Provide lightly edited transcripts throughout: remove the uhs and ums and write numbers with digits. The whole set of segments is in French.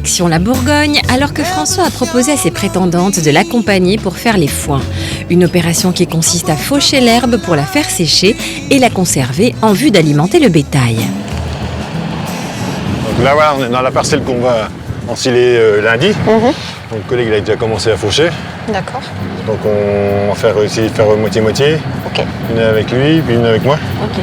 Direction la Bourgogne, alors que François a proposé à ses prétendantes de l'accompagner pour faire les foins. Une opération qui consiste à faucher l'herbe pour la faire sécher et la conserver en vue d'alimenter le bétail. Donc là, voilà, on est dans la parcelle qu'on va ensiler lundi. Donc, le collègue il a déjà commencé à faucher. D'accord. Donc on va essayer de faire moitié-moitié. Ok. Une avec lui, puis une avec moi. Ok.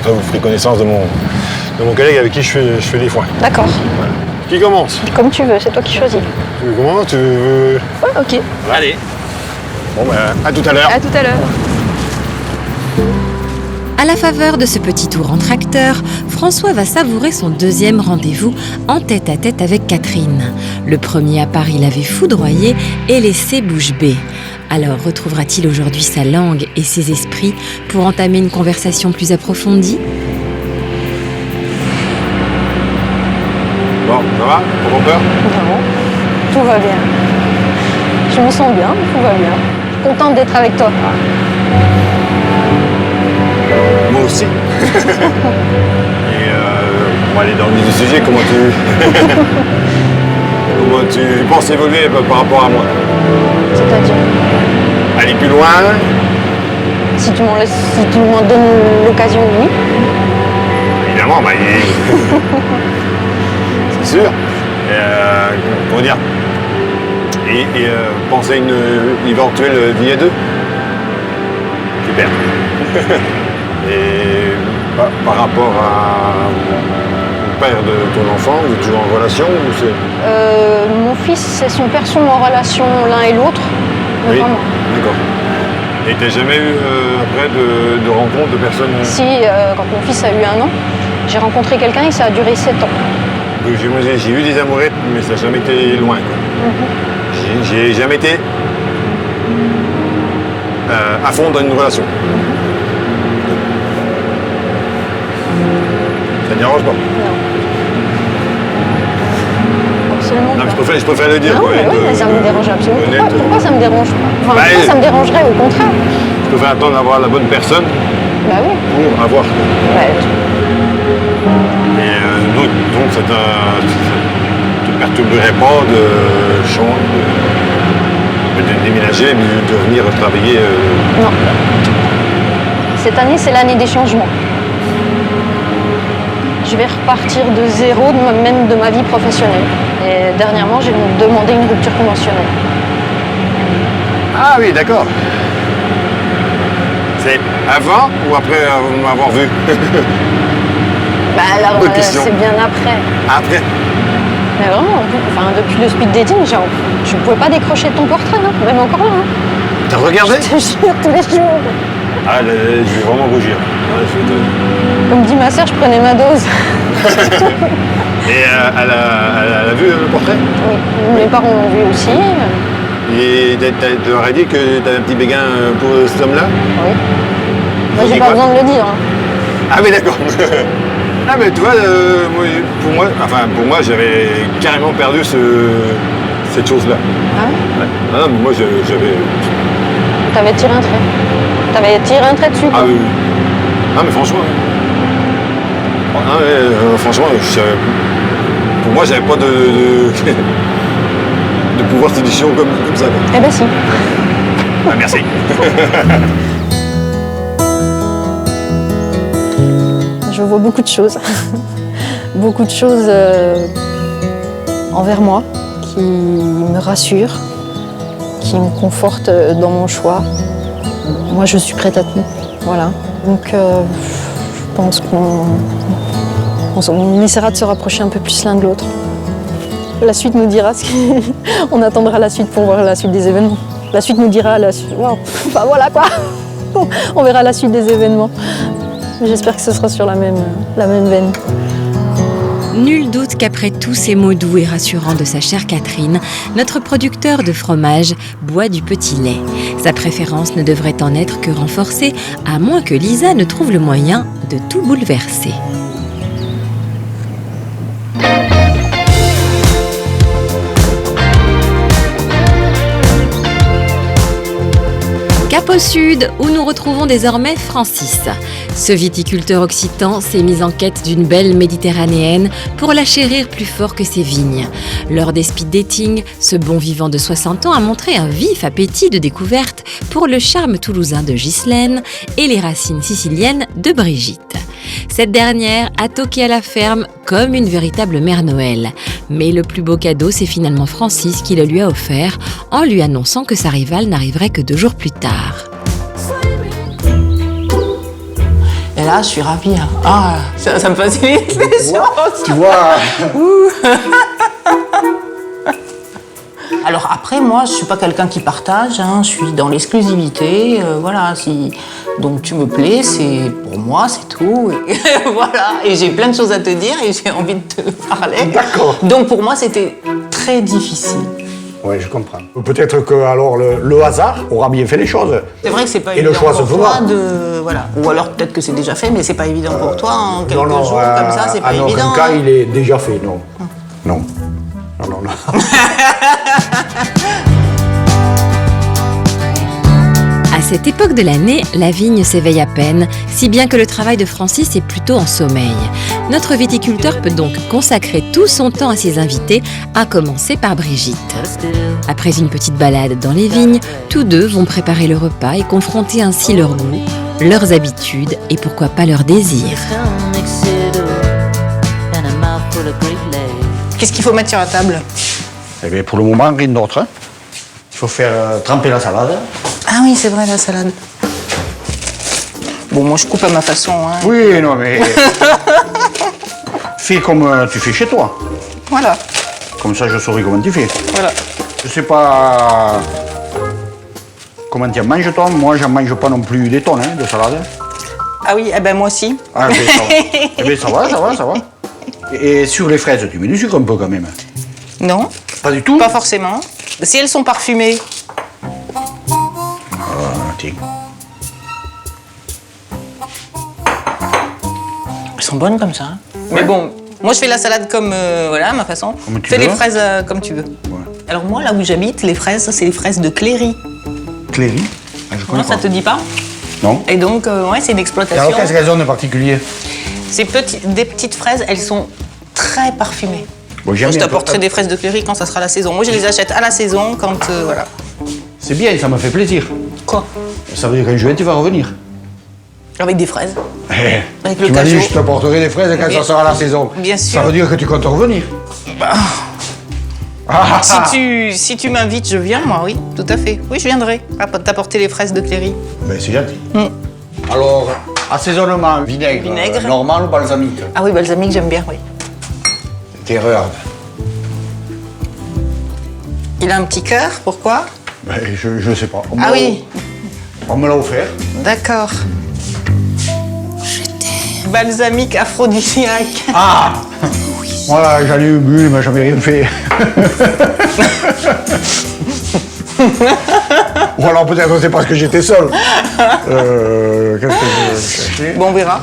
Après, vous ferez connaissance de mon collègue avec qui je fais les foins. D'accord. Voilà. Qui commence? Comme tu veux, c'est toi qui choisis. Tu veux comment? Tu veux... Ouais, ok. Allez. Bon, à tout à l'heure. À tout à l'heure. À la faveur de ce petit tour en tracteur, François va savourer son deuxième rendez-vous en tête-à-tête avec Catherine. Le premier à Paris l'avait foudroyé et laissé bouche bée. Alors retrouvera-t-il aujourd'hui sa langue et ses esprits pour entamer une conversation plus approfondie ? Bon, ça va? Pas trop peur? Non, tout va bien. Je me sens bien, tout va bien. Je suis contente d'être avec toi. Moi aussi. Et on va aller dans le vif du sujet. Comment tu penses évoluer par rapport à moi? C'est-à-dire, Aller plus loin? si tu m'en donnes l'occasion, oui. Évidemment, c'est sûr. Comment dire? Et penser à une éventuelle vie à deux. Super. Et par rapport au père de ton enfant, vous êtes toujours en relation ou c'est... Mon fils et son père sont en relation l'un et l'autre. Oui, Vraiment. d'accord. Et t'as jamais eu après de rencontre de personnes... Si, quand mon fils a eu 1 an, j'ai rencontré quelqu'un et ça a duré 7 ans. J'ai eu des amourettes, mais ça n'a jamais été loin. Quoi. J'ai jamais été à fond dans une relation. Ça ne dérange pas? Non. Absolument Non, mais pas. je préfère le dire. Non, quoi, mais oui, ça me dérange absolument pas. Pourquoi ça me dérange pas? Enfin, pourquoi ça me dérangerait, au contraire? Je préfère attendre d'avoir la bonne personne Bah oui. pour avoir. Ouais. Et donc ça te perturberait pas de déménager, mais de venir travailler. Non. Cette année, c'est l'année des changements. Je vais repartir de zéro, même de ma vie professionnelle. Et dernièrement, j'ai demandé une rupture conventionnelle. Ah oui, d'accord. C'est avant ou après m'avoir vu? Bah alors, Bonne question. c'est bien après. Après? Mais vraiment, depuis le speed dating, je ne pouvais pas décrocher de ton portrait, hein, même encore là. Hein. T'as regardé? Je te jure, tous les jours. Ah, je vais vraiment rougir. Ouais, Comme dit ma sœur, je prenais ma dose. Et elle a vu le portrait? Oui, mes parents l'ont vu aussi. Et tu leur as dit que t'avais un petit béguin pour cet homme-là? Oui. Moi, j'ai dit pas quoi? besoin de le dire. Hein. Ah oui, d'accord. Ah mais tu vois, pour moi, j'avais carrément perdu cette chose-là. Ah ouais? Ouais. Ah non, mais moi, j'avais... T'avais tiré un trait. T'avais tiré un trait dessus. Ah quoi. oui, oui. Ah mais franchement... Ah, franchement, pour moi, j'avais pas de pouvoir de séduction comme ça. Quoi. Eh ben si. Ah, merci. Je vois beaucoup de choses. Beaucoup de choses envers moi qui me rassurent, qui me confortent dans mon choix. Moi, je suis prête à tout. Voilà. Donc, je pense qu'on essaiera de se rapprocher un peu plus l'un de l'autre. La suite nous dira on attendra la suite pour voir la suite des événements. La suite nous dira wow. Enfin, voilà quoi. On verra la suite des événements. J'espère que ce sera sur la même veine. Nul doute qu'après tous ces mots doux et rassurants de sa chère Catherine, notre producteur de fromage boit du petit lait. Sa préférence ne devrait en être que renforcée, à moins que Lisa ne trouve le moyen de tout bouleverser. Cap au sud, où nous retrouvons désormais Francis. Ce viticulteur occitan s'est mis en quête d'une belle méditerranéenne pour la chérir plus fort que ses vignes. Lors des speed dating, ce bon vivant de 60 ans a montré un vif appétit de découverte pour le charme toulousain de Ghislaine et les racines siciliennes de Brigitte. Cette dernière a toqué à la ferme comme une véritable mère Noël. Mais le plus beau cadeau, c'est finalement Francis qui le lui a offert en lui annonçant que sa rivale n'arriverait que 2 jours plus tard. Et là, je suis ravie. Hein. Ah, ça me facilite les choses. Tu vois. Alors après, moi, je suis pas quelqu'un qui partage. Hein. Je suis dans l'exclusivité. Voilà. Donc tu me plais, c'est pour moi, c'est tout. Et voilà. Et j'ai plein de choses à te dire et j'ai envie de te parler. D'accord. Donc pour moi, c'était très difficile. Oui, je comprends. Peut-être que alors le hasard aura bien fait les choses. C'est vrai que c'est pas Et évident le choix se pour toi fera. voilà. Ou alors peut-être que c'est déjà fait, mais c'est pas évident pour toi en quelques non, jours comme ça, c'est pas en évident. aucun cas, hein. il est déjà fait, non. Non. Non. À cette époque de l'année, la vigne s'éveille à peine, si bien que le travail de Francis est plutôt en sommeil. Notre viticulteur peut donc consacrer tout son temps à ses invités, à commencer par Brigitte. Après une petite balade dans les vignes, tous deux vont préparer le repas et confronter ainsi leurs goûts, leurs habitudes et pourquoi pas leurs désirs. Qu'est-ce qu'il faut mettre sur la table? Eh bien, pour le moment, rien d'autre. Hein. Il faut faire tremper la salade. Ah oui, c'est vrai, la salade. Bon, moi, je coupe à ma façon. Hein. Oui, non, mais... fais comme tu fais chez toi. Voilà, Comme ça, je saurai comment tu fais. voilà. Je sais pas comment tu en manges, toi. Moi, j'en mange pas non plus des tonnes de salade. Ah oui, eh ben moi aussi. Ah, ben, ça va. Eh ben, ça va. Et sur les fraises, tu mets du sucre un peu quand même. Non, Pas du tout. pas forcément. Si elles sont parfumées, Tiens. elles sont bonnes comme ça. Hein. Mais bon, moi, je fais la salade comme, voilà, à ma façon. Comme tu Fais les veux. fraises comme tu veux. Ouais. Alors moi, là où j'habite, les fraises, c'est les fraises de Cléry. Cléry. Ah, je connais Non, ça pas. te dit pas? Non. Et donc, ouais, c'est une exploitation. Alors, qu'est-ce qu'elles ont de particulier? Des petites fraises, elles sont très parfumées. Bon, Moi, je t'apporterai des fraises de Cléry quand ça sera la saison. Moi, je les achète à la saison quand, voilà. C'est bien, ça me fait plaisir. Quoi? Ça veut dire qu'en juin, tu vas revenir. Avec des fraises. Avec le Tu m'as dit cajou. que je t'apporterai des fraises quand Bien- ça sera la saison. bien sûr. Ça veut dire que tu comptes revenir. Ah, Si tu m'invites, je viens, moi, oui, tout à fait. Oui, je viendrai t'apporter les fraises de Cléry. ben, c'est gentil. Alors, assaisonnement, vinaigre, Vinaigre. normal ou balsamique? Ah oui, balsamique, j'aime bien, oui. Terreur. Il a un petit cœur, pourquoi? Ben, je sais pas. Ah oui, On me l'a offert. d'accord. Balsamique aphrodisiaque. Ah Voilà, j'en ai eu bu, il m'a jamais rien fait. Ou alors peut-être c'est parce que j'étais seul. Qu'est-ce que je cherchais? Bon, on verra.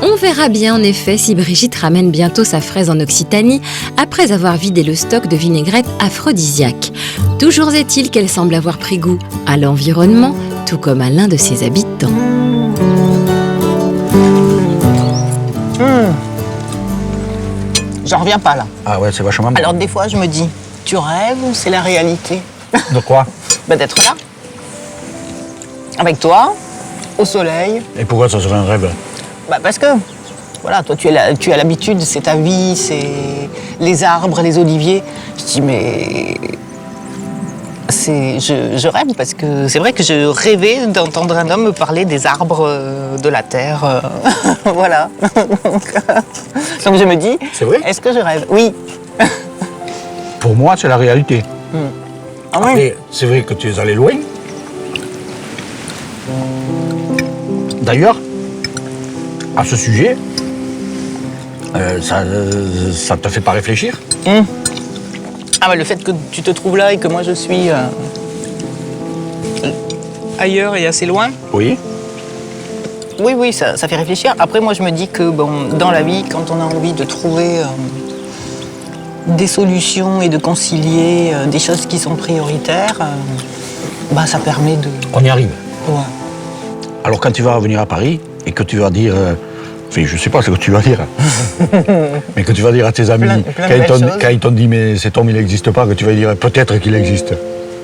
On verra bien en effet si Brigitte ramène bientôt sa fraise en Occitanie après avoir vidé le stock de vinaigrette aphrodisiaque. Toujours est-il qu'elle semble avoir pris goût à l'environnement, tout comme à l'un de ses habitants. J'en reviens pas, là. Ah ouais, c'est vachement bon. Alors, des fois, je me dis, tu rêves ou c'est la réalité? De quoi? Ben, d'être là. Avec toi, au soleil. Et pourquoi ça serait un rêve? Bah parce que, voilà, toi tu as l'habitude, c'est ta vie, c'est les arbres, les oliviers. Je dis mais je rêve parce que c'est vrai que je rêvais d'entendre un homme me parler des arbres de la terre, voilà. Donc je me dis, C'est vrai? est-ce que je rêve? Oui. Pour moi, c'est la réalité. Ah oui. Après, c'est vrai que tu es allé loin. D'ailleurs, à ce sujet, ça te fait pas réfléchir? Ah bah le fait que tu te trouves là et que moi je suis ailleurs et assez loin. Oui. Oui, ça fait réfléchir. Après, moi, je me dis que bon, dans la vie, quand on a envie de trouver des solutions et de concilier des choses qui sont prioritaires, bah, ça permet de... On y arrive. Ouais. Alors quand tu vas revenir à Paris et que tu vas dire... enfin, je sais pas ce que tu vas dire. Mais que tu vas dire à tes amis, Plein de belles choses. quand ils t'ont dit mais cet homme il n'existe pas, que tu vas dire peut-être qu'il existe.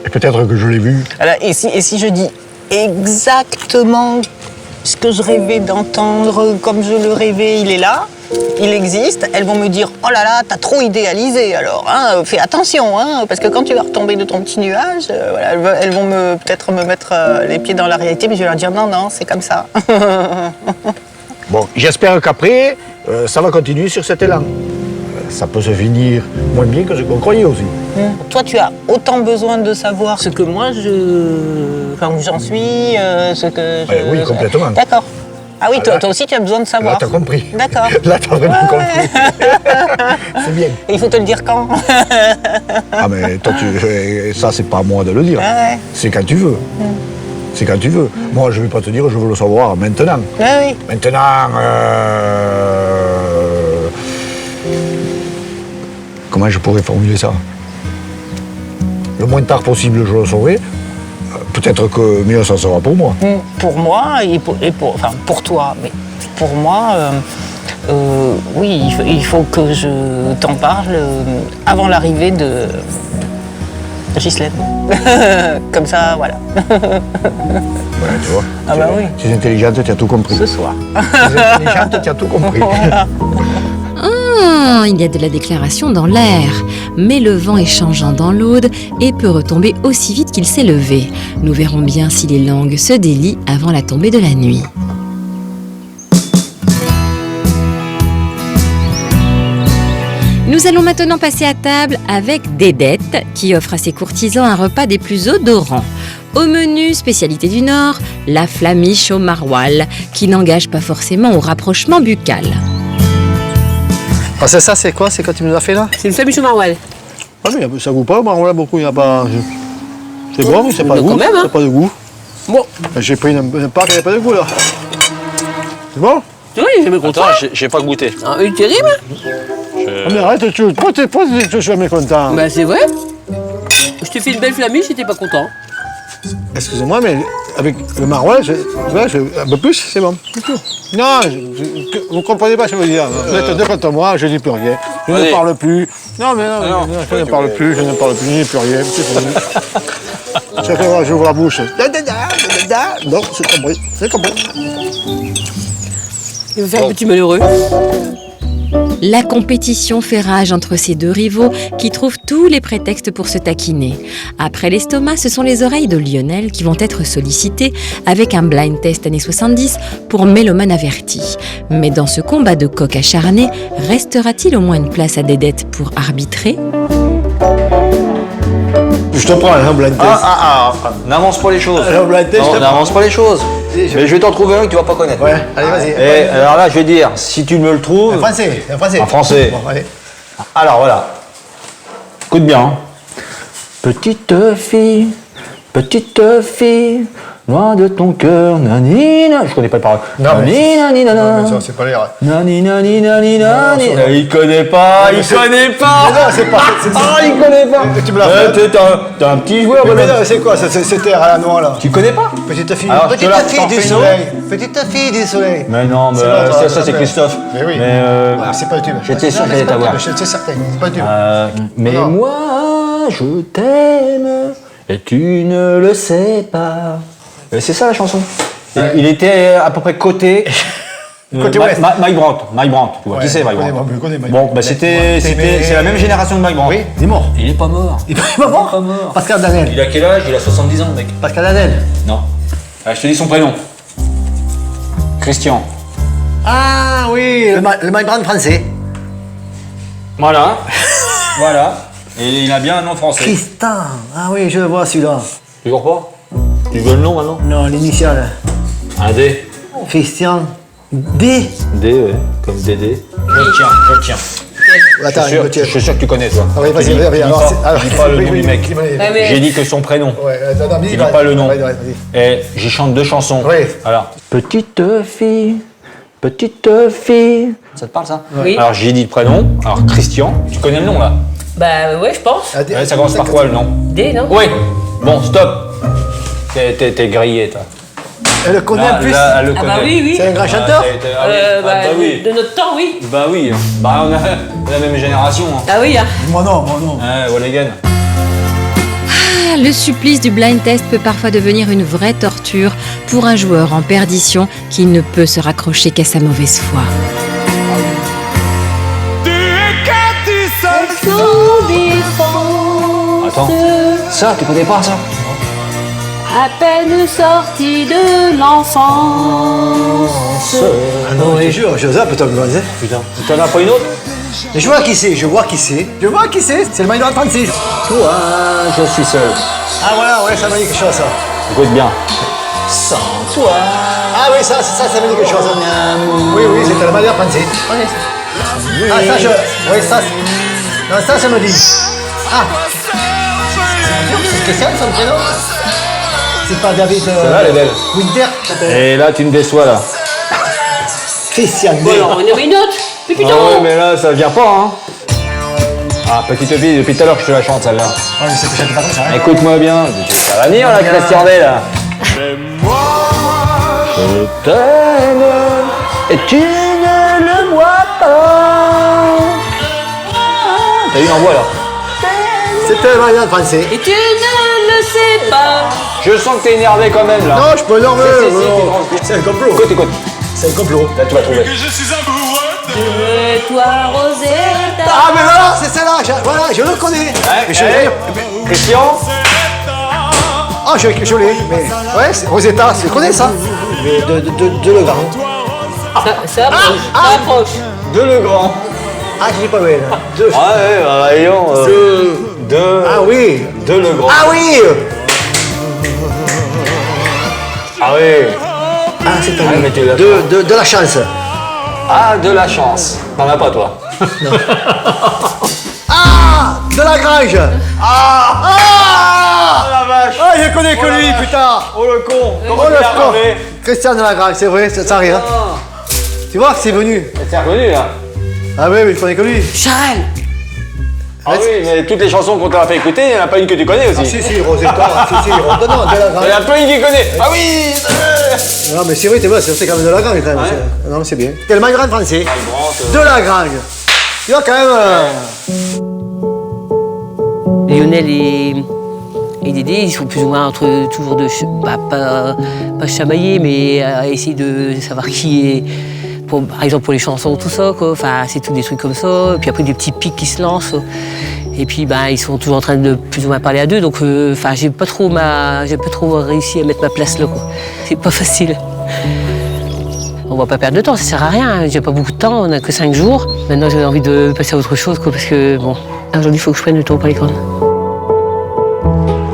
Et peut-être que je l'ai vu. Alors, et si je dis exactement ce que je rêvais d'entendre, comme je le rêvais, il est là, il existe, elles vont me dire « Oh là là, t'as trop idéalisé alors, hein, fais attention, hein, parce que quand tu vas retomber de ton petit nuage, voilà, elles vont peut-être me mettre les pieds dans la réalité, mais je vais leur dire « Non, non, c'est comme ça. » Bon, j'espère qu'après, ça va continuer sur cet élan. Ça peut se finir moins bien que ce qu'on croyait aussi. Toi, tu as autant besoin de savoir ce que moi, enfin, où j'en suis, ce que je... Oui, complètement. D'accord. Ah oui, toi aussi, tu as besoin de savoir. Là, t'as compris. D'accord. Là, t'as vraiment compris. C'est bien. Il faut te le dire quand. Ah, mais toi, ça, c'est pas à moi de le dire. Ah ouais. C'est quand tu veux. C'est quand tu veux. Moi, je vais pas te dire, je veux le savoir maintenant. Oui, oui. Maintenant, comment je pourrais formuler ça? Le moins tard possible, je le saurai. Peut-être que mieux ça sera pour moi. Pour moi enfin, pour toi, mais pour moi, oui, il faut que je t'en parle avant l'arrivée de Ghislaine. Comme ça, voilà. Ouais, tu vois. Ah bah oui. Tu es intelligente, tu as tout compris. Ce soir. Tu es intelligente, tu as tout compris. Il y a de la déclaration dans l'air, mais le vent est changeant dans l'Aude et peut retomber aussi vite qu'il s'est levé. Nous verrons bien si les langues se délient avant la tombée de la nuit. Nous allons maintenant passer à table avec Dédette, qui offre à ses courtisans un repas des plus odorants. Au menu, spécialité du Nord, la flamiche au maroilles, qui n'engage pas forcément au rapprochement buccal. Ah, c'est ça, c'est quoi? C'est quand tu nous as fait là? C'est une flamiche au maroilles. Ah, mais ça goûte pas, maroilles beaucoup, il n'y a pas. C'est bon, mais c'est pas de Mais quand goût. même, hein. C'est pas de goût. Bon, J'ai pris une part qui n'avait pas de goût là. C'est bon? oui, j'ai jamais content. Attends, j'ai pas goûté. Ah, oui, terrible. Ah, mais arrête, pourquoi tu es jamais content? Bah, c'est vrai. Je t'ai fait une belle flamiche, j'étais pas content. Excusez-moi, mais avec le maroilles, un peu plus, c'est bon. Non, vous comprenez pas ce que je veux dire. Vous êtes deux contre moi, je dis plus rien. Je ne Allez. parle plus. Non, mais non, je ne parle plus, je dis plus rien. C'est fini. Chaque fois, j'ouvre la bouche. Non, c'est compris. Il va faire un petit malheureux. La compétition fait rage entre ces deux rivaux qui trouvent tous les prétextes pour se taquiner. Après l'estomac, ce sont les oreilles de Lionel qui vont être sollicitées avec un blind test années 70 pour mélomane averti. Mais dans ce combat de coq acharné, restera-t-il au moins une place à Dédette pour arbitrer ? Je te prends un blind test. N'avance pas les choses. Alors, blind test, je Non, te n'avance pas les choses. Si, je- Mais je vais t'en trouver un que tu vas pas connaître. Ouais, allez, vas-y. Et alors là, je vais dire, si tu me le trouves. Un français, un français. En français. Bon, allez. Alors voilà. Écoute bien. Hein. Petite fille, loin de ton cœur, nanina. Je connais pas les paroles. Non, mais- Nani, nani, nana. Non, mais ça, c'est pas l'air. Nani, nani, nani, nani. Non, ça- Il connaît pas, il connaît pas. Mais non, c'est pas. Ah, il connaît pas. Tu me l'as fait. T'es un petit joueur, Mais bonhomme. non, c'est quoi, cet air à la noix là? Tu connais pas? Petite fille. Alors, je te la- Petite t'en fille du fais une soleil. Petite fille du soleil. Mais non, mais C'est l'autre, ça, ça c'est fait. Christophe. Mais oui. Mais Ah, c'est pas le tube. j'étais sûr Non, que mais j'allais c'est pas le t'avoir. tube, c'est certain, c'est pas le tube. Mais Non. moi, je t'aime et tu ne le sais pas. C'est ça la chanson. Il était à peu près côté. Côté ouest. Mike Brandt, tu vois. Ouais, Qui c'est Mike je connais, Brandt? je connais Mike Bon, Brandt. bah c'est la même génération de Mike Brandt. Oui, il est mort. Il est pas mort. Il est pas mort. Pascal Danel. Il a quel âge? Il a 70 ans, mec. Pascal Danel. Non. Ah, je te dis son prénom. Christian. Ah oui, le Mike Brandt français. Voilà. Voilà. Et il a bien un nom français. Tristan. Ah oui, je le vois celui-là. Toujours pas? Tu veux le nom maintenant? Non, l'initiale. Un D. Christian. D. D, ouais. Comme Dédé. Je le tiens. Attends, Je suis sûr que tu connais, toi. Ah oui, vas-y, Tu dis- vas-y. tu dis Alors, pas- tu dis pas le nom du mec. mais- J'ai dit que son prénom. Ouais, attends, Il dit pas le nom. Vas-y. Et j'y chante deux chansons. Oui. Alors, petite fille. Ça te parle, ça? Oui. Alors, j'ai dit le prénom. Alors, Christian. Tu connais le nom, là? Bah, ouais, je pense. Ouais, ça commence par quoi, le nom? D, non? Oui. Bon, stop. T'es grillé, toi. Elle le connaît en plus. Là, elle le Ah connaît. bah oui. C'est un grand chanteur. Oui. De notre temps, oui. Bah oui. Bah on a la même génération. Hein. Ah oui, hein. Moi non, moi non. Ouais, Walligan. Ah, le supplice du blind test peut parfois devenir une vraie torture pour un joueur en perdition qui ne peut se raccrocher qu'à sa mauvaise foi. Attends. Ça, tu connais pas ça? À peine sorti de l'enfance. Ah non, je te jure, je zappe ton gros. Putain. T'en as pas une autre? Je vois qui c'est, je vois qui c'est. Je vois qui c'est, c'est le maillot de 36. Toi, je suis seul. Ah voilà, ouais, ça m'a dit quelque chose ça. Écoute bien. Sans toi. Ah oui, ça m'a dit quelque chose. Oui, oui, c'était le maillot de 36. Ah ça, oui, ça, non, ça me dit. Ah. C'est Christian son prénom? C'est pas David Celle-là, elle est belle. Winter? Et là, tu me déçois, là. Christian. Bon, alors, on en avait une autre. Mais putain. Ah ouais, mais là, ça vient pas, hein. Ah, petite fille, depuis tout à l'heure que je te la chante, celle-là. Ouais, mais c'est que j'aime pas comme ça. Hein. Écoute-moi bien. Ça va venir, là, Christian D, là. Je t'aime et tu ne le vois pas. T'as eu une envoi, là. C'était le maillot de 36. Et tu ne le sais pas. Je sens que t'es énervé quand même, là. Non, je peux dormir. Si, non. tu transpires. C'est un complot. Écoute. C'est un complot. Là, tu vas trouver. De toi, Rosetta. Ah, mais voilà, c'est celle-là. Voilà, je le connais. Mais je l'ai. Christian. Ah, je l'ai. Mais ouais, c'est Rosetta, je connais ça. Mais de Le Grand. Ça approche. De Legrand. Ah, je dis pas oui. Là. Ah ouais, voyons. Ah oui. De Legrand. Ah oui. Ah oui. Ah, c'est pas Ah, mais lui. tu l'as De la chance. Ah, de la chance. T'en as pas, toi. Ah, de la Grange. Ah la vache. Ah, je connais que lui, putain. Oh le con. Oh le con. Christian de la Grange, c'est vrai, ça rien. Tu vois que c'est venu. C'est reconnu, là. Ah oui, mais je connais que lui. Charles. Ah oui, mais toutes les chansons qu'on t'a fait écouter, il n'y en a pas une que tu connais aussi. Ah, si, Rosetta, si, non, de la Il y en Grange. a pas une qui connaît. Ah oui. Non, mais c'est vrai, t'es vrai, c'est quand même de la Grange, quand même. Non, c'est bien. C'est le maillot français. De la Grange. Tu vois, quand même. Lionel et Dédé, ils sont plus ou moins toujours pas chamaillés, mais à essayer de savoir qui est. Par exemple pour les chansons, tout ça, quoi. Enfin, c'est tout des trucs comme ça. Et puis après des petits pics qui se lancent. Et puis ils sont toujours en train de plus ou moins parler à deux. Donc j'ai pas trop réussi à mettre ma place là, quoi. C'est pas facile. On va pas perdre de temps, ça sert à rien. J'ai pas beaucoup de temps, on a que 5 jours. Maintenant j'ai envie de passer à autre chose, quoi, parce que bon, aujourd'hui il faut que je prenne le temps pour les cornes.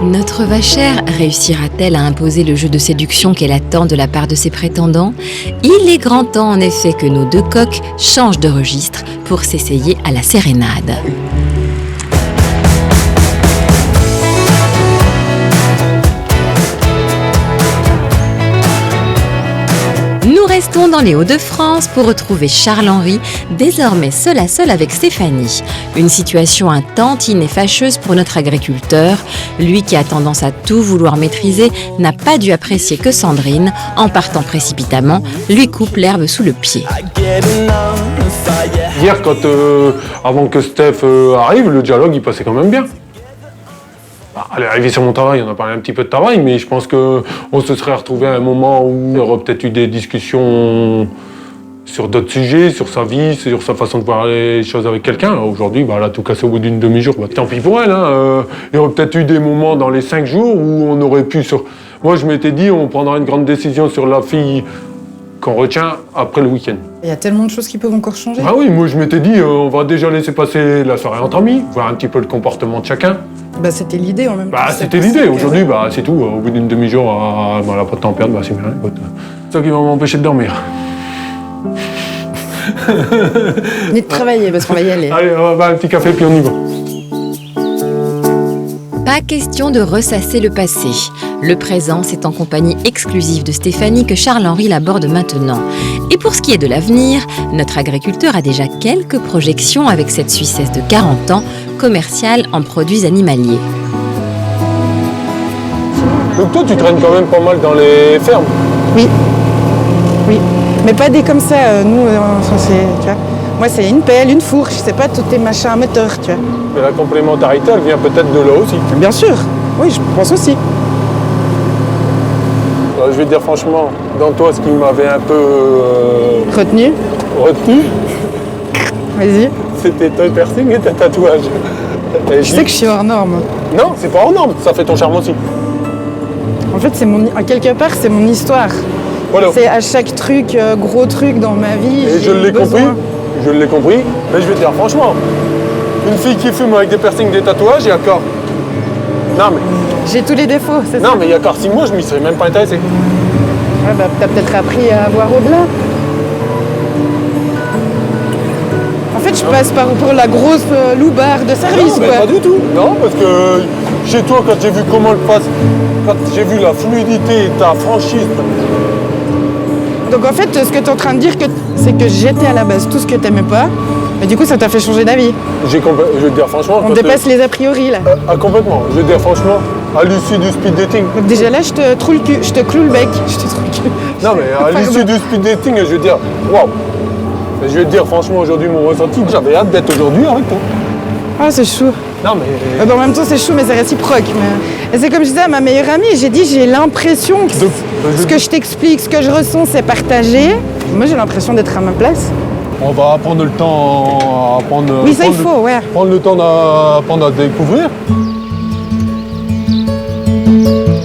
Notre vachère réussira-t-elle à imposer le jeu de séduction qu'elle attend de la part de ses prétendants? Il est grand temps en effet que nos deux coqs changent de registre pour s'essayer à la sérénade. Nous restons dans les Hauts-de-France pour retrouver Charles-Henri, désormais seul à seul avec Stéphanie. Une situation un tantinet et fâcheuse pour notre agriculteur. Lui qui a tendance à tout vouloir maîtriser n'a pas dû apprécier que Sandrine, en partant précipitamment, lui coupe l'herbe sous le pied. Hier, avant que Steph arrive, le dialogue il passait quand même bien. Elle est arrivée sur mon travail, on a parlé un petit peu de travail, mais je pense qu'on se serait retrouvé à un moment où il y aurait peut-être eu des discussions sur d'autres sujets, sur sa vie, sur sa façon de voir les choses avec quelqu'un. Aujourd'hui, elle a tout cassé au bout d'une demi-jour. Tant pis pour elle. Il y aurait peut-être eu des moments dans les 5 jours où on aurait pu... Moi, je m'étais dit, on prendra une grande décision sur la fille qu'on retient après le week-end. Il y a tellement de choses qui peuvent encore changer. Ah oui, moi je m'étais dit, on va déjà laisser passer la soirée entre amis, voir un petit peu le comportement de chacun. C'était l'idée en même temps. C'était l'idée. Aujourd'hui, c'est tout. Au bout d'une demi-jour, elle n'a pas de temps à perdre, c'est bien. C'est ça qui va m'empêcher de dormir. Venez de travailler parce qu'on va y aller. Allez, on va un petit café puis on y va. Pas question de ressasser le passé. Le présent, c'est en compagnie exclusive de Stéphanie que Charles-Henri l'aborde maintenant. Et pour ce qui est de l'avenir, notre agriculteur a déjà quelques projections avec cette Suissesse de 40 ans, commerciale en produits animaliers. Donc toi, tu traînes quand même pas mal dans les fermes. Oui. Oui. Mais pas des comme ça. Nous, enfin, tu vois. Moi, c'est une pelle, une fourche, c'est pas tous tes machins à moteur, tu vois. Mais la complémentarité, elle vient peut-être de là aussi. Bien sûr. Oui, je pense aussi. Je vais te dire franchement, dans toi, ce qui m'avait un peu Retenu. Vas-y. c'était ton piercing et tes tatouages. Et Je sais que je suis hors norme. Non, c'est pas hors norme, ça fait ton charme aussi. En fait, quelque part, c'est mon histoire. Voilà. C'est à chaque truc, gros truc dans ma vie. Et je l'ai compris, mais je vais te dire franchement, une fille qui fume avec des piercings, des tatouages, il y a encore... Non mais... J'ai tous les défauts, c'est ça. Non mais il y a encore 6 mois, je m'y serais même pas intéressé. Ouais, bah, t'as peut-être appris à voir au-delà. En fait, je passe pour la grosse loubarde de service, Non, mais quoi. pas du tout. Non, parce que chez toi, quand j'ai vu comment le passe, quand j'ai vu la fluidité, ta franchise... Donc en fait, ce que tu es en train de dire, c'est que j'étais à la base tout ce que t'aimais pas, mais du coup, ça t'a fait changer d'avis. Je vais te dire franchement... On dépasse les a priori, là. Complètement. Je vais te dire franchement, à l'issue du speed dating... Donc déjà là, je te troue le cul, je te cloue le bec. Je te troue le cul. Non, mais à Pardon. l'issue du speed dating, je vais te dire, waouh. Je vais te dire franchement, aujourd'hui, mon ressenti, j'avais hâte d'être aujourd'hui avec toi. Ah, c'est chou. Non, mais... Bah, en même temps, c'est chou, mais c'est réciproque. Mais... Et c'est comme je disais à ma meilleure amie, j'ai dit, j'ai l'impression que ce que je t'explique, ce que je ressens, c'est partagé. Moi, j'ai l'impression d'être à ma place. On va prendre le temps à prendre... Oui, ça, il faut, ouais. Prendre le temps d'apprendre à découvrir.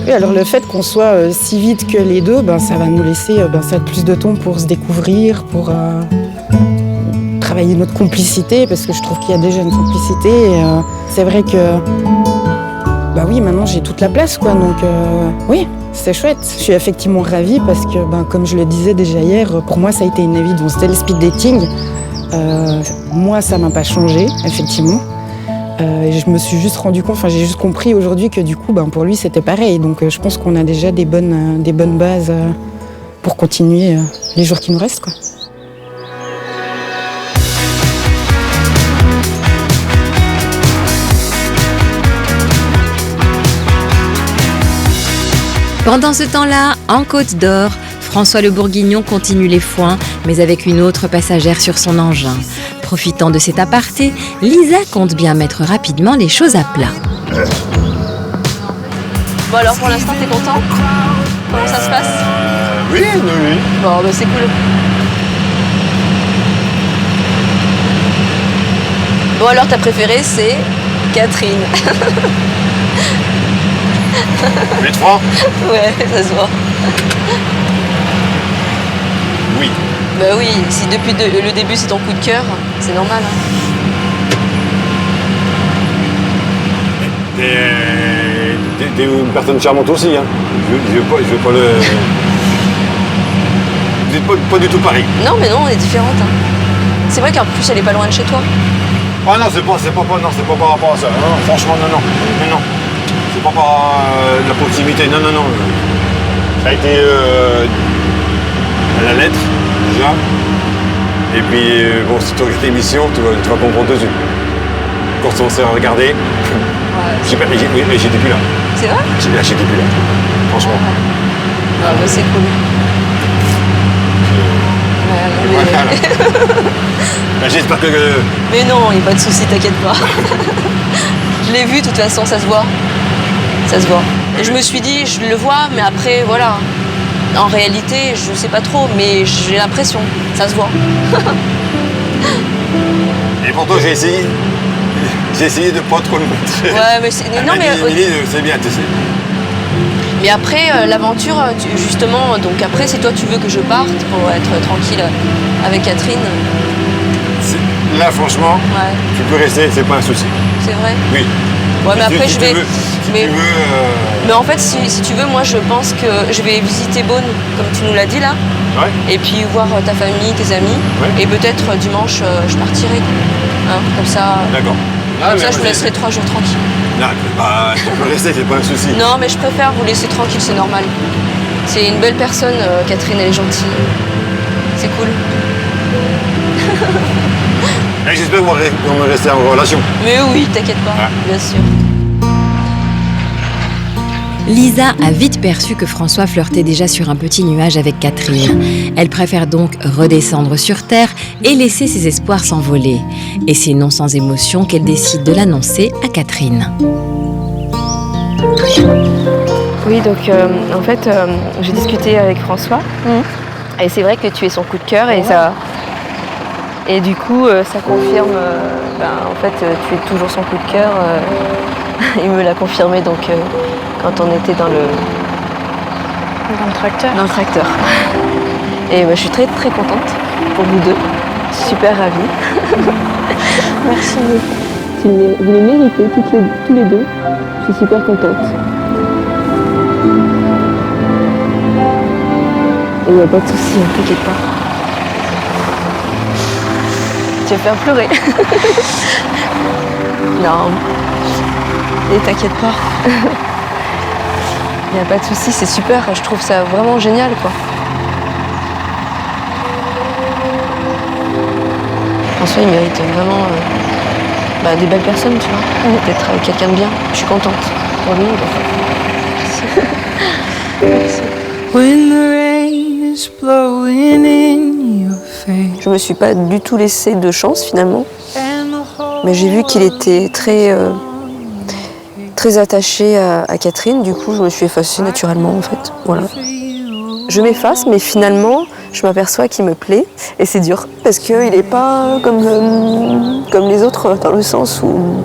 Oui, alors le fait qu'on soit si vite que les deux, ben, ça va nous laisser ça plus de temps pour se découvrir, pour travailler notre complicité, parce que je trouve qu'il y a déjà une complicité. Et, c'est vrai que, bah oui, maintenant j'ai toute la place, quoi. Donc oui, c'est chouette. Je suis effectivement ravie parce que, comme je le disais déjà hier, pour moi ça a été une évidence. C'était le speed dating. Moi, ça m'a pas changé, effectivement. Et je me suis juste rendu compte, j'ai juste compris aujourd'hui que du coup, pour lui, c'était pareil. Donc je pense qu'on a déjà des bonnes bases pour continuer les jours qui nous restent, quoi. Pendant ce temps-là, en Côte d'Or, François le Bourguignon continue les foins, mais avec une autre passagère sur son engin. Profitant de cet aparté, Lisa compte bien mettre rapidement les choses à plat. Bon alors pour l'instant t'es content? Comment ça se passe? Oui. Bon c'est cool. Bon alors ta préférée c'est Catherine. 8 francs? Ouais, ça se voit. Oui. Bah oui, si depuis le début c'est ton coup de cœur, c'est normal. T'es une personne charmante aussi, hein. Je veux pas le... Vous n'êtes pas du tout pareil. Non mais non, on est différentes. Hein. C'est vrai qu'en plus elle est pas loin de chez toi. Ah non, c'est pas par rapport à ça. Non, franchement, non. C'est pas par la proximité, non. Ça a été à la lettre, déjà. Et puis, si tu regardes l'émission, tu vas comprendre tout de suite. Quand on s'est regardé, j'étais plus là. C'est vrai? J'étais plus là, franchement. Ah bah c'est cool. Voilà. J'espère que... Mais non, il n'y a pas de souci, t'inquiète pas. Je l'ai vu, de toute façon, ça se voit. Ça se voit. Et je me suis dit, je le vois, mais après, voilà. En réalité, je sais pas trop, mais j'ai l'impression. Ça se voit. Et pourtant, j'ai essayé. J'ai essayé de pas trop le montrer. Ouais, mais c'est... Non, mais... c'est bien, tu sais. Mais après, l'aventure, justement, donc après, si toi tu veux que je parte pour être tranquille avec Catherine. Là, franchement, tu peux rester, c'est pas un souci. C'est vrai? Oui. Ouais, mais après, je vais... Mais en fait, si tu veux, moi, je pense que je vais visiter Beaune, comme tu nous l'as dit, là. Ouais. Et puis voir ta famille, tes amis. Ouais. Et peut-être dimanche, je partirai. Hein, comme ça... D'accord. Comme ça, je me laisserai 3 jours tranquille. Non, tu peux rester, c'est pas un souci. Non, mais je préfère vous laisser tranquille, c'est normal. C'est une belle personne, Catherine, elle est gentille. C'est cool. J'espère qu'on va rester en relation. Mais oui, t'inquiète pas, bien sûr. Lisa a vite perçu que François flirtait déjà sur un petit nuage avec Catherine. Elle préfère donc redescendre sur Terre et laisser ses espoirs s'envoler. Et c'est non sans émotion qu'elle décide de l'annoncer à Catherine. Oui, donc en fait, j'ai discuté avec François. Et c'est vrai que tu es son coup de cœur et ça... Et du coup, ça confirme... en fait, tu es toujours son coup de cœur. Il me l'a confirmé donc quand on était dans le tracteur. Dans le tracteur. Et je suis très très contente pour vous deux. Super ravie. Merci. Vous les méritez tous les deux. Je suis super contente. Et il n'y a pas de souci, ne t'inquiète pas. Tu vas faire pleurer. Non. Et t'inquiète pas. Il n'y a pas de souci, c'est super. Je trouve ça vraiment génial, quoi. François, il mérite vraiment des belles personnes, tu vois. D'être avec quelqu'un de bien. Je suis contente pour lui. Merci. Je me suis pas du tout laissée de chance finalement, mais j'ai vu qu'il était très attaché à Catherine. Du coup, je me suis effacée naturellement en fait. Voilà. Je m'efface, mais finalement, je m'aperçois qu'il me plaît et c'est dur parce qu'il n'est pas comme les autres dans le sens où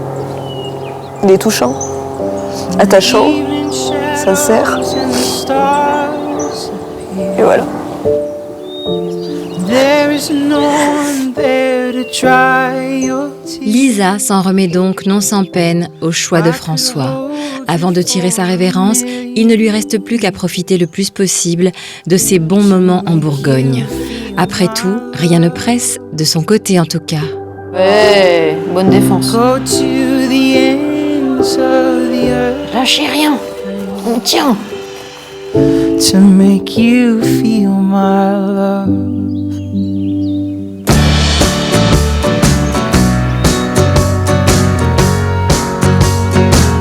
il est touchant, attachant, sincère. Et voilà. Lisa s'en remet donc non sans peine au choix de François. Avant de tirer sa révérence, il ne lui reste plus qu'à profiter le plus possible de ces bons moments en Bourgogne. Après tout, rien ne presse, de son côté en tout cas. Ouais, bonne défense. Lâchez rien. On tient. To make you feel my love.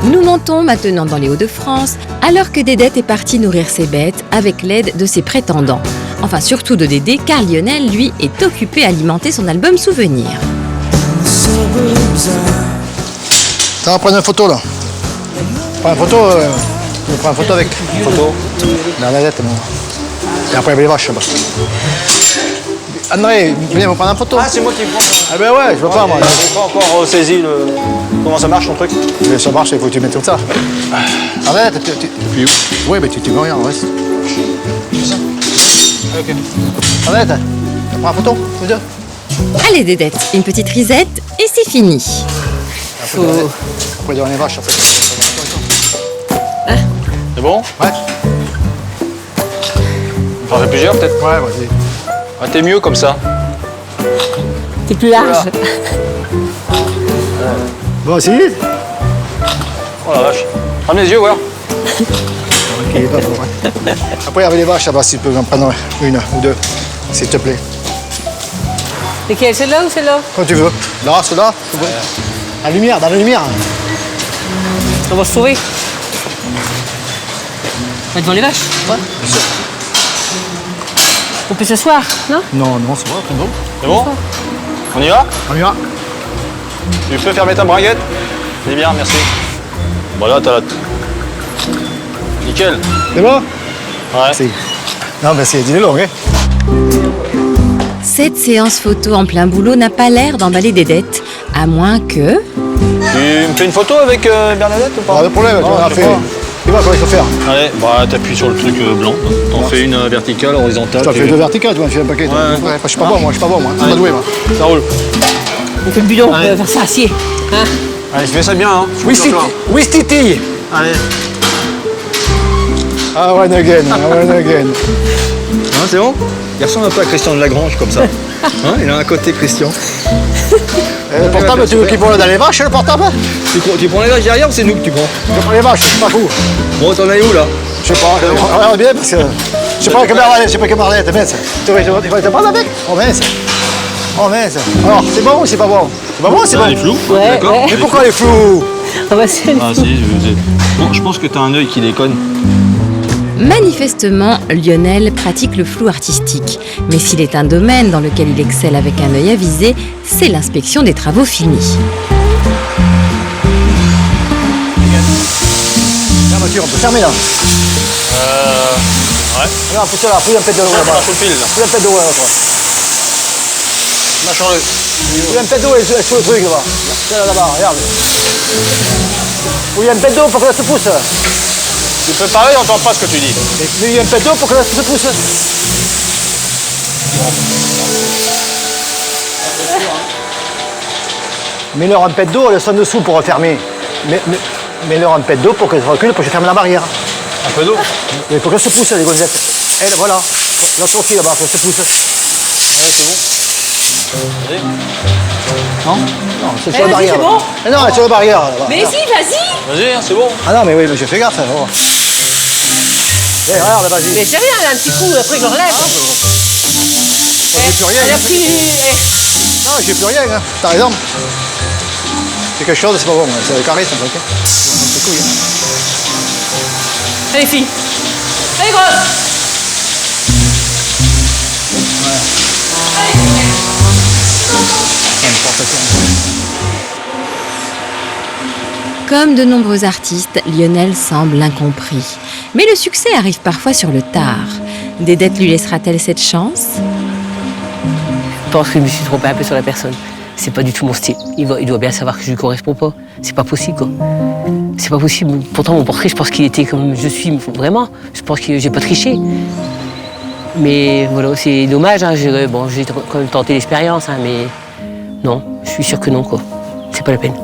Nous montons maintenant dans les Hauts-de-France, alors que Dédette est partie nourrir ses bêtes avec l'aide de ses prétendants. Enfin, surtout de Dédé, car Lionel, lui, est occupé à alimenter son album souvenir. Ça va prendre une photo là. Prends une photo, je prends une photo avec. Une photo. Dans la tête, moi. Et après, il y avait les vaches là-bas. André, venez me prendre une photo. Ah, c'est moi qui prends. Ah ben ouais, je veux pas moi. J'ai pas encore saisi comment ça marche ton truc. Mais ça marche, il faut que tu mettes comme ça. Arrête, oui, mais tu veux rien, reste. Ok. Arrête, tu prends une photo, vous deux. Allez Dédette, une petite risette et c'est fini. Après, devant les vaches, après. C'est bon? Ouais. On en fait plusieurs peut-être? Ouais, vas-y. Ah, t'es mieux comme ça. T'es plus large. Bon, aussi. Oh la vache. Ferme les yeux, voir. Ok, pas pour moi. Après, il y avait les vaches là-bas, si tu peux en prendre une ou deux, s'il te plaît. Lesquelles, celle-là ou celle-là? Quand tu veux. Là, ceux-là. La lumière, dans la lumière. On va se sauver. On va devant les vaches. Ouais, bien sûr. On peut s'asseoir, non? Non, non, c'est bon, c'est bon. C'est bon? On y va? On y va. Tu peux fermer ta braguette? C'est bien, merci. Bon là, t'as la... Nickel. C'est bon? Ouais. Si. Non, mais c'est dîner long, hein. Cette séance photo en plein boulot n'a pas l'air d'emballer Dédette, à moins que... Tu me fais une photo avec Bernadette ou pas? Pas de problème, tu en as fait. Tu vois comment il faut faire. Allez, bah t'appuies sur le truc blanc. T'en fais une verticale, horizontale. Tu as fait deux verticales, tu m'as fait un paquet. Ouais. Je suis pas bon, moi, je suis pas bon, moi. Je suis pas doué, moi. Ça roule. On fait le bidon, on va faire ça acier. Hein? Allez, je fais ça bien, hein. Oui, Titi. Allez. Ah ouais, again, ah ouais, again. Hein, c'est bon? Il ressemble un peu à Christian de Lagrange, comme ça. Hein, il a un côté Christian. Le portable, tu veux qu'il prenne dans les vaches, le portable? Tu prends les vaches derrière ou c'est nous que tu prends? Je prends les vaches, je suis pas fou. Bon, t'en es où, là? Je sais pas, on regarde bien, parce que... Je sais pas que Marlette, je sais pas que Marlette, mince. Tu vas te prendre avec? Oh mince. Oh mince. Alors, c'est bon ou c'est pas bon? C'est pas bon ou c'est bon? Il est flou. Ouais, d'accord. ouais. Mais pourquoi il est flou? Ah bah c'est Ah si, bon, je pense que t'as un œil qui déconne. Manifestement, Lionel pratique le flou artistique. Mais s'il est un domaine dans lequel il excelle avec un œil avisé, c'est l'inspection des travaux finis. La voiture, on peut fermer là. Ouais. Regarde, pousse là, fouille un peu de l'eau là-bas. Sous le fil, là. Fouille un peu d'eau là, toi. Machin-le. Fouille un peu d'eau et sous le truc là-bas. Tiens là-bas, regarde. Fouille un peu d'eau pour que ça se pousse. Tu peux parler, on n'entend pas ce que tu dis. Fouille un peu d'eau pour que ça se pousse. Mets-leur un peu d'eau, elles sont dessous pour refermer. Mets-leur un peu d'eau pour qu'elles reculent pour que je ferme la barrière. Un peu d'eau. Mais pour qu'elles se poussent, les gonzettes. Elle, voilà. L'autre aussi là-bas, qu'elles se poussent. Ouais, c'est bon. Allez. Non, c'est sur la vas-y, barrière. c'est là. bon. Mais non, elle est sur la barrière là-bas. Mais Regarde. si, vas-y. Vas-y, hein, c'est bon. Ah non, mais oui, mais je fais gaffe. Oh. Regarde, vas-y. Mais c'est rien, un petit coup, après je relève. J'ai plus rien. Elle a hein. pris... Non, j'ai plus rien, hein. T'as raison. C'est quelque chose, c'est pas bon. C'est carré, ça me fait. C'est couille. Hein. Allez, fille. Allez, grosse. Comme de nombreux artistes, Lionel semble incompris. Mais le succès arrive parfois sur le tard. Dédette lui laissera-t-elle cette chance ? Je pense que je me suis trompée un peu sur la personne. C'est pas du tout mon style. Il doit bien savoir que je lui correspond pas. C'est pas possible, quoi. C'est pas possible. Pourtant, mon portrait, je pense qu'il était comme je suis vraiment. Je pense que j'ai pas triché. Mais voilà, c'est dommage. Hein. J'ai quand même tenté l'expérience, hein, mais non, je suis sûre que non, quoi. C'est pas la peine.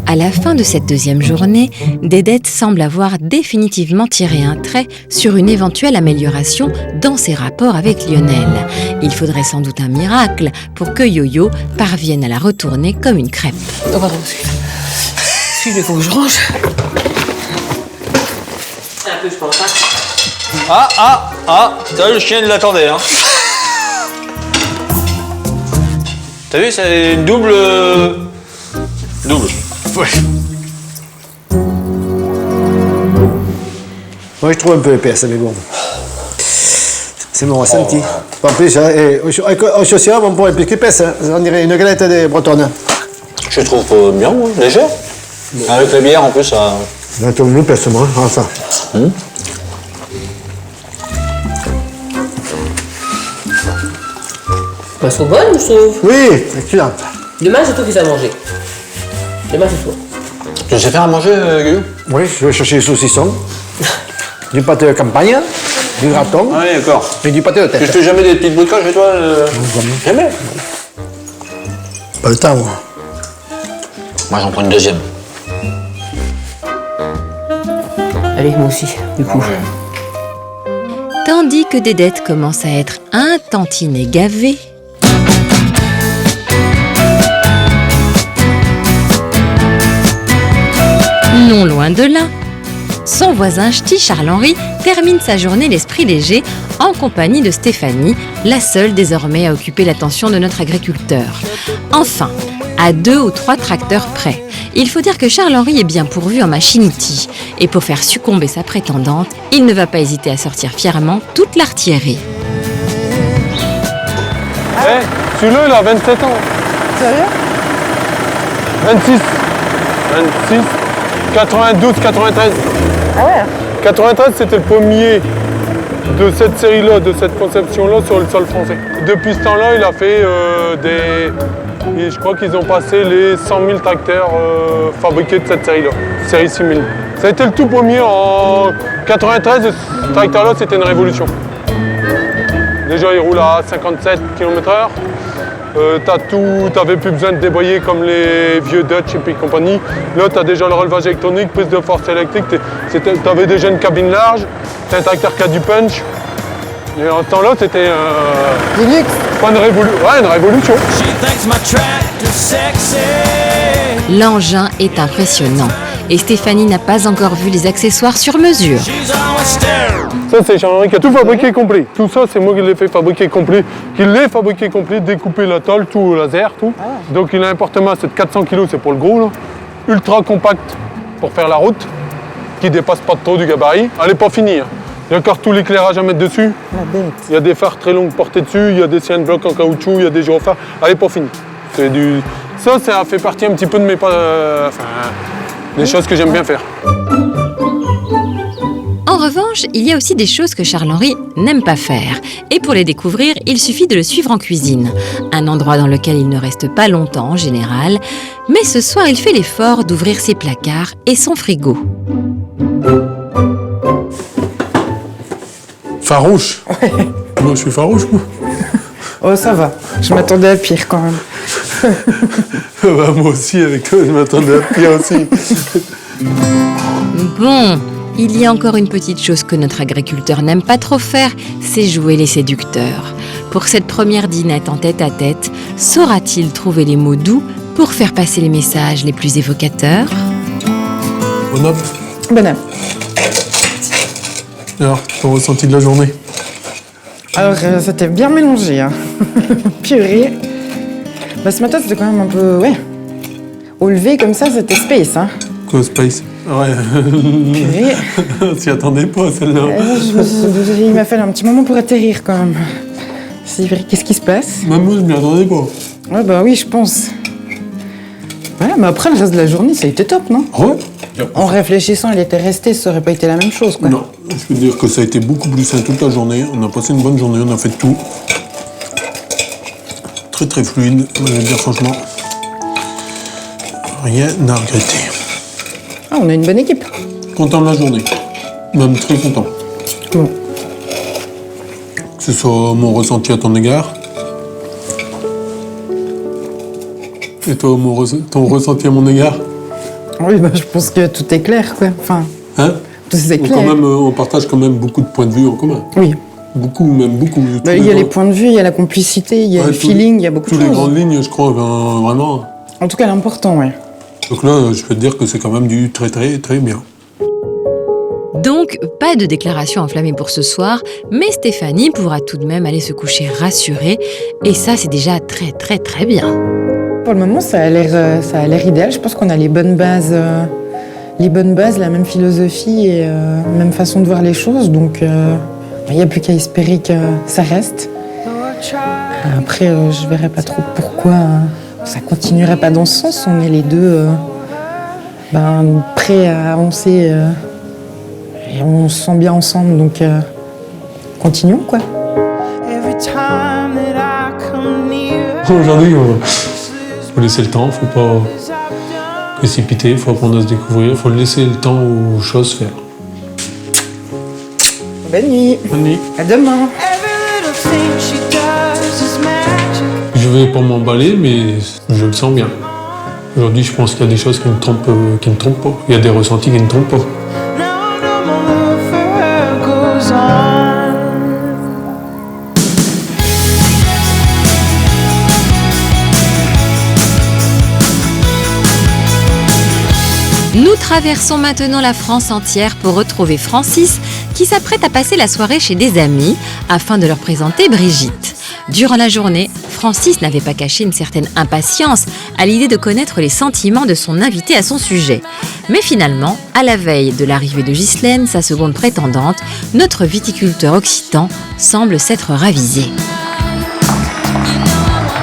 À la fin de cette deuxième journée, Dédette semble avoir définitivement tiré un trait sur une éventuelle amélioration dans ses rapports avec Lionel. Il faudrait sans doute un miracle pour que Yo-Yo parvienne à la retourner comme une crêpe. Oh pardon, excuse-moi, il faut que je range. C'est un peu, je pense. T'as vu, le chien, il l'attendait, hein. T'as vu, c'est une double... Double. Ouais. Moi, je trouve un peu épaisse, mais bon. C'est mon ressenti. En plus, au chaussures, on pourrait plus qu'épaisse. Hein. On dirait une galette de bretonne. Je trouve bien, ouais, léger. Avec la bière, en plus, ça... Là, tu me épaisse, moi, hein, ça. Elles sont bonnes, je trouve. Oui, excellent. Demain, c'est toi qui vas manger. Demain, c'est toi. Tu sais faire à manger, Guillaume? Oui, je vais chercher des saucissons, du pâté de campagne, du graton Ah oui, d'accord. et du pâté de tête. Tu fais jamais des petites bricoles chez toi Jamais. Pas le temps, moi. Moi, j'en prends une deuxième. Allez, moi aussi, du coup. Tandis que Dédette commence à être un tantinet gavée, non loin de là, son voisin ch'ti Charles-Henri termine sa journée l'esprit léger en compagnie de Stéphanie, la seule désormais à occuper l'attention de notre agriculteur. Enfin, à 2 ou 3 tracteurs près. Il faut dire que Charles-Henri est bien pourvu en machine-outil. Et pour faire succomber sa prétendante, il ne va pas hésiter à sortir fièrement toute l'artillerie. Celui-là, il a 27 ans. Sérieux? 26. 26. 92, 93. Ah ouais? 93, c'était le premier de cette série-là, de cette conception-là sur le sol français. Depuis ce temps-là, il a fait je crois qu'ils ont passé les 100 000 tracteurs fabriqués de cette série-là, série 6000. Ça a été le tout premier en 93, ce tracteur-là, c'était une révolution. Déjà, il roule à 57 km/h. T'avais plus besoin de débrayer comme les vieux Dutch et puis compagnie. Là, t'as déjà le relevage électronique, prise de force électrique. T'avais déjà une cabine large, t'as un tracteur qui a du punch. Et en ce temps-là, c'était pas une révolution. L'engin est impressionnant et Stéphanie n'a pas encore vu les accessoires sur mesure. Ça, c'est Charles-Henri qui a tout fabriqué complet. Tout ça, c'est moi qui l'ai fait fabriquer complet. Découper la tôle, tout au laser, tout. Donc il a un porte-masse de 400 kg, c'est pour le gros, là. ultra compacte pour faire la route, qui dépasse pas trop du gabarit. Elle n'est pas finie. Hein. Il y a encore tout l'éclairage à mettre dessus. La bête. Il y a des phares très longs portés dessus, il y a des siennes blocs en caoutchouc, il y a des gyrophares. Elle n'est pas finie. Ça fait partie un petit peu de mes... des choses que j'aime bien faire. En revanche, il y a aussi des choses que Charles-Henri n'aime pas faire. Et pour les découvrir, il suffit de le suivre en cuisine. Un endroit dans lequel il ne reste pas longtemps en général. Mais ce soir, il fait l'effort d'ouvrir ses placards et son frigo. Farouche. Ouais. Moi, je suis farouche, moi. Oh, ça va. Je m'attendais à pire quand même. Bah, moi aussi, avec toi, je m'attendais à pire aussi. Bon, il y a encore une petite chose que notre agriculteur n'aime pas trop faire, c'est jouer les séducteurs. Pour cette première dînette en tête-à-tête, saura-t-il trouver les mots doux pour faire passer les messages les plus évocateurs? Bon app. Bon app. Alors, ton ressenti de la journée? Alors, c'était bien mélangé, hein. Purée. Bah, ce matin, c'était quand même un peu... Ouais. Au lever, comme ça, c'était space, hein. Quoi, space? Ouais. Purée. On s'y attendait pas, celle-là. Il m'a fallu un petit moment pour atterrir, quand même. C'est vrai, qu'est-ce qui se passe? Même moi, je m'y attendais pas. Ouais, bah oui, je pense. Ouais, mais après, le reste de la journée, ça a été top, non? Ouais. En réfléchissant, elle était restée, ça aurait pas été la même chose, quoi. Non, je peux dire que ça a été beaucoup plus sain toute la journée. On a passé une bonne journée, on a fait tout. Très très fluide, je veux dire franchement. Rien à regretter. Ah, on a une bonne équipe. Content de la journée. Même très content. Bon. Que ce soit mon ressenti à ton égard. Et toi, ton ressenti à mon égard? Oui, bah, je pense que tout est clair, quoi. Enfin, hein? Tout est clair. Quand même, on partage quand même beaucoup de points de vue en commun. Oui. Beaucoup, même beaucoup. Bah, il y a les points de vue, il y a la complicité, il y a le feeling, il y a beaucoup de choses. Toutes les grandes lignes, je crois, vraiment. En tout cas, l'important, oui. Donc là, je peux te dire que c'est quand même du très très très bien. Donc, pas de déclaration enflammée pour ce soir, mais Stéphanie pourra tout de même aller se coucher rassurée. Et ça, c'est déjà très très très bien. Pour le moment, ça a l'air idéal. Je pense qu'on a les bonnes bases, la même philosophie et même façon de voir les choses. Donc, il n'y a plus qu'à espérer que ça reste. Après, je verrais pas trop pourquoi ça continuerait pas dans ce sens. On est les deux prêts à avancer et on se sent bien ensemble. Donc, continuons, quoi. Aujourd'hui, faut laisser le temps, faut pas précipiter, faut apprendre à se découvrir, faut laisser le temps aux choses faire. Bonne nuit. Bonne nuit. À demain. Je vais pas m'emballer, mais je le sens bien. Aujourd'hui, je pense qu'il y a des choses qui me trompent pas. Il y a des ressentis qui ne trompent pas. Nous traversons maintenant la France entière pour retrouver Francis qui s'apprête à passer la soirée chez des amis afin de leur présenter Brigitte. Durant la journée, Francis n'avait pas caché une certaine impatience à l'idée de connaître les sentiments de son invité à son sujet. Mais finalement, à la veille de l'arrivée de Ghislaine, sa seconde prétendante, notre viticulteur occitan semble s'être ravisé.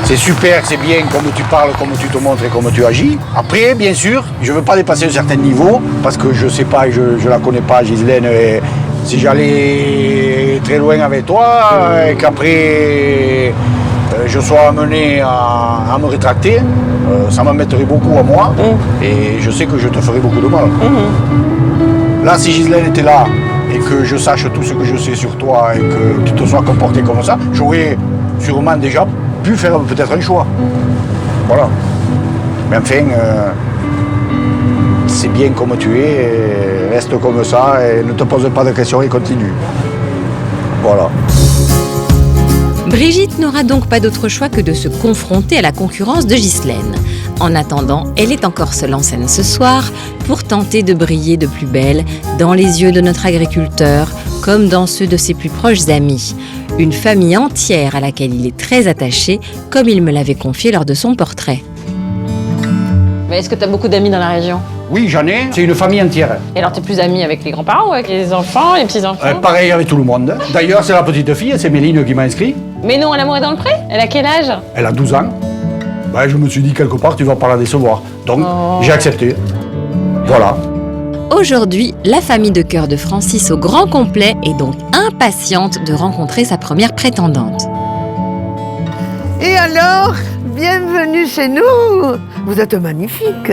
C'est super, c'est bien comme tu parles, comme tu te montres et comme tu agis. Après, bien sûr, je ne veux pas dépasser un certain niveau parce que je ne sais pas, je ne la connais pas, Ghislaine. Et si j'allais très loin avec toi et qu'après je sois amené à me rétracter, ça m'embêterait beaucoup à moi et je sais que je te ferai beaucoup de mal. Là, si Ghislaine était là et que je sache tout ce que je sais sur toi et que tu te sois comporté comme ça, j'aurais sûrement déjà pu faire peut-être un choix. Voilà. Mais enfin, c'est bien comme tu es, reste comme ça et ne te pose pas de questions et continue. Voilà. Brigitte n'aura donc pas d'autre choix que de se confronter à la concurrence de Ghislaine. En attendant, elle est encore seule en scène ce soir pour tenter de briller de plus belle dans les yeux de notre agriculteur comme dans ceux de ses plus proches amis. Une famille entière à laquelle il est très attaché, comme il me l'avait confié lors de son portrait. Mais est-ce que tu as beaucoup d'amis dans la région? Oui, j'en ai. C'est une famille entière. Et alors, tu es plus ami avec les grands-parents ou avec les enfants, les petits-enfants? Pareil avec tout le monde. D'ailleurs, c'est la petite fille, c'est Méline qui m'a inscrit. Mais non, l'amour est dans le pré. Elle a quel âge? Elle a 12 ans. Ben, je me suis dit, quelque part, tu vas pas la décevoir. Donc, j'ai accepté. Voilà. Aujourd'hui, la famille de cœur de Francis au grand complet est donc impatiente de rencontrer sa première prétendante. Et alors, bienvenue chez nous. Vous êtes magnifique.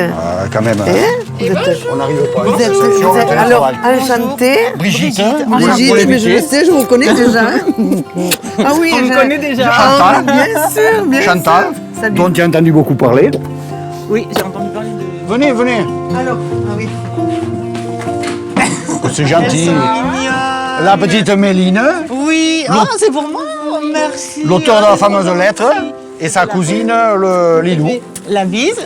Quand même. On n'arrive pas à une exception. Alors, enchantée. Brigitte, Brigitte, mais je le sais, je vous connais déjà. Ah oui, on me connaît déjà. Ah, Chantal. bien sûr, bien Chantal, sûr. dont tu as entendu beaucoup parler. Oui, j'ai entendu parler de... Venez. Alors, ah oui. C'est gentil. La petite Méline. Oui, c'est pour moi, merci. L'auteur de la fameuse lettre. Et sa cousine, le Lilou. La bise.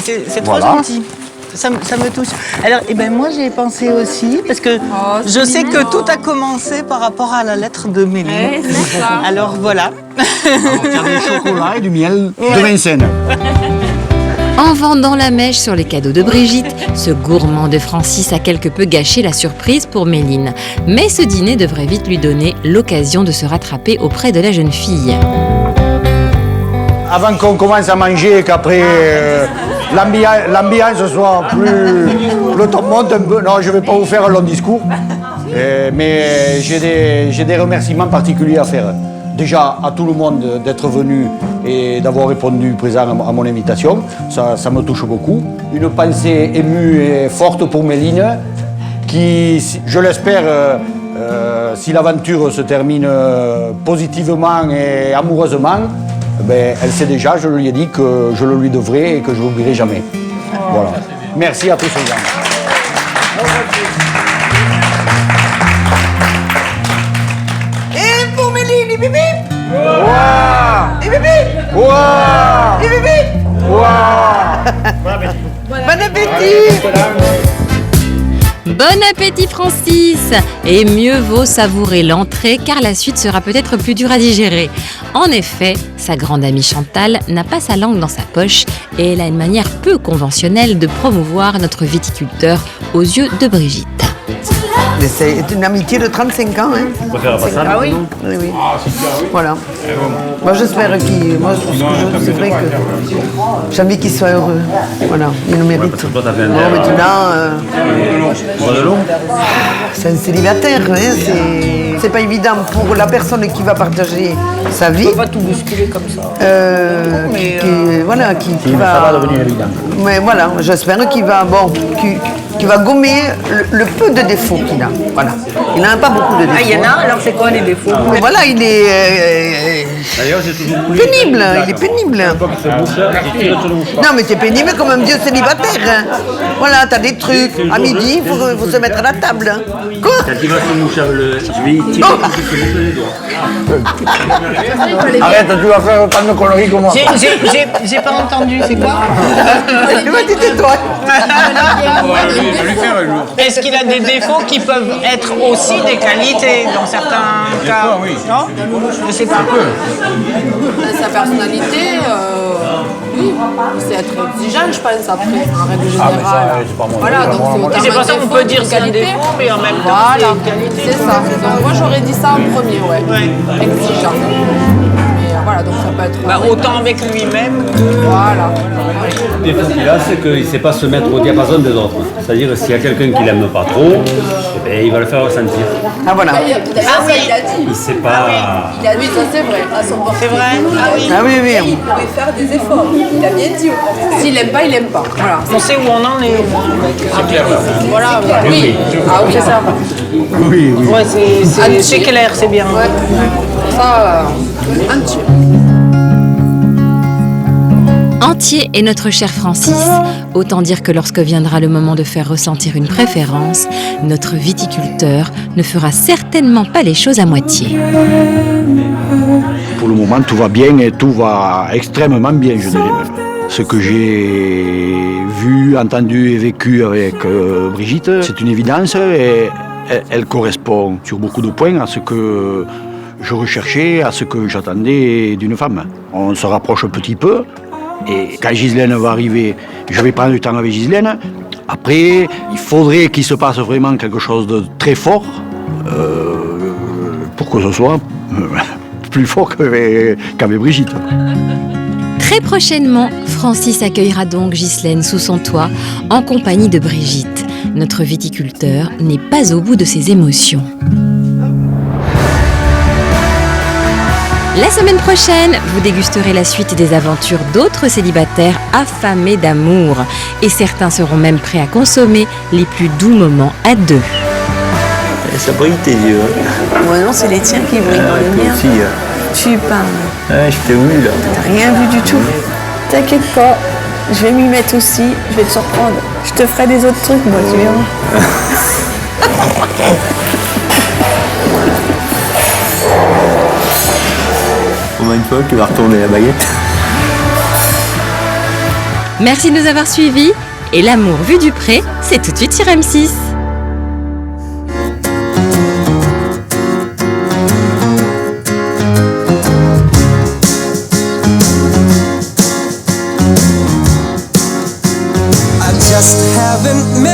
C'est trop Voilà. gentil. Ça me touche. Alors, moi, j'ai pensé aussi, parce que je sais que tout a commencé par rapport à la lettre de Méline. Ouais, c'est ça. Alors, voilà. Il y a du chocolat et du miel de Vincennes. En vendant la mèche sur les cadeaux de Brigitte, ce gourmand de Francis a quelque peu gâché la surprise pour Méline. Mais ce dîner devrait vite lui donner l'occasion de se rattraper auprès de la jeune fille. Avant qu'on commence à manger et qu'après l'ambiance soit plus... Le top monte un peu. Non, je ne vais pas vous faire un long discours. Mais j'ai des remerciements particuliers à faire. Déjà à tout le monde d'être venu et d'avoir répondu présent à mon invitation. Ça me touche beaucoup. Une pensée émue et forte pour Méline qui, je l'espère, si l'aventure se termine positivement et amoureusement, elle sait déjà, je lui ai dit que je le lui devrai et que je ne l'oublierai jamais. Voilà. Merci à tous ces gens. Et pour Méline, bip bip. Ouah. Et bip bip. Ouah. Et bip bip. Ouah. Bon appétit. Bon appétit Francis! Et mieux vaut savourer l'entrée car la suite sera peut-être plus dure à digérer. En effet, sa grande amie Chantal n'a pas sa langue dans sa poche et elle a une manière peu conventionnelle de promouvoir notre viticulteur aux yeux de Brigitte. Mais c'est une amitié de 35 ans. Hein. Ah oui. Oui, oui. Voilà. Moi j'espère qu'il... Moi c'est vrai que j'ai envie qu'il soit heureux. Voilà, il le mérite. Bon, maintenant... c'est un célibataire. Hein. C'est pas évident pour la personne qui va partager sa vie. On va tout bousculer comme ça. Voilà, qui va... Ça va devenir évident. Mais voilà, j'espère qu'il va... Bon, qui va gommer le peu de défauts qu'il a. Voilà. Il n'a pas beaucoup de défauts. Ah, il y en a, alors c'est quoi les défauts? Mais voilà, il est pénible, il est pénible. Non, mais t'es pénible comme un vieux célibataire. Hein. Voilà, t'as des trucs. À midi, il faut se mettre à la table. Hein. Quoi? Quand il va se moucher, je vais y tirer les doigts. Arrête, tu vas faire autant de conneries que moi. J'ai pas entendu, c'est quoi? Tais-toi. Est-ce qu'il a des défauts qui peuvent être aussi des qualités dans certains cas? Oui. Non? Je sais pas. Sa personnalité, oui, c'est être exigeant, je pense, après, en règle générale. Voilà, donc c'est pour ça qu'on peut dire c'est un défaut, mais en même temps, voilà, c'est une qualité. c'est ça. Donc moi, j'aurais dit ça en premier, ouais. Exigeant. Mais voilà, donc ça peut être... autant avec lui-même que... Voilà. Le défaut qu'il a, c'est qu'il ne sait pas se mettre au diapason des autres. C'est-à-dire, s'il y a quelqu'un qui l'aime pas trop, il va le faire ressentir. Ah voilà. Ça, il a dit. Il ne sait pas... Il a dit, ça c'est vrai. C'est vrai? Ah oui. Ah oui, oui. Il pouvait faire des efforts. Il a bien dit. S'il aime pas, il aime pas. Voilà. On sait où on en est. C'est clair, là. Voilà. Oui. Ah oui, c'est ça. Oui, oui. Ouais, c'est clair, c'est bien. Ouais. Ça, entier. Entier est notre cher Francis. Autant dire que lorsque viendra le moment de faire ressentir une préférence, notre viticulteur ne fera certainement pas les choses à moitié. Pour le moment, tout va bien et tout va extrêmement bien, je dirais même. Ce que j'ai vu, entendu et vécu avec Brigitte, c'est une évidence et elle correspond sur beaucoup de points à ce que je recherchais, à ce que j'attendais d'une femme. On se rapproche un petit peu Et quand Ghislaine va arriver, je vais prendre du temps avec Ghislaine. Après, il faudrait qu'il se passe vraiment quelque chose de très fort pour que ce soit plus fort qu'avec Brigitte. Très prochainement, Francis accueillera donc Ghislaine sous son toit en compagnie de Brigitte. Notre viticulteur n'est pas au bout de ses émotions. La semaine prochaine, vous dégusterez la suite des aventures d'autres célibataires affamés d'amour. Et certains seront même prêts à consommer les plus doux moments à deux. Ça brille tes yeux. Ouais, non, c'est les tiens qui brillent dans les miens. Aussi, Tu parles. je t'ai vu là. T'as rien vu du tout. T'inquiète pas, je vais m'y mettre aussi, je vais te surprendre. Je te ferai des autres trucs, moi, tu verras. Au moins une fois, tu vas retourner la baguette. Merci de nous avoir suivis. Et l'amour vu du près, c'est tout de suite sur M6. Just haven't met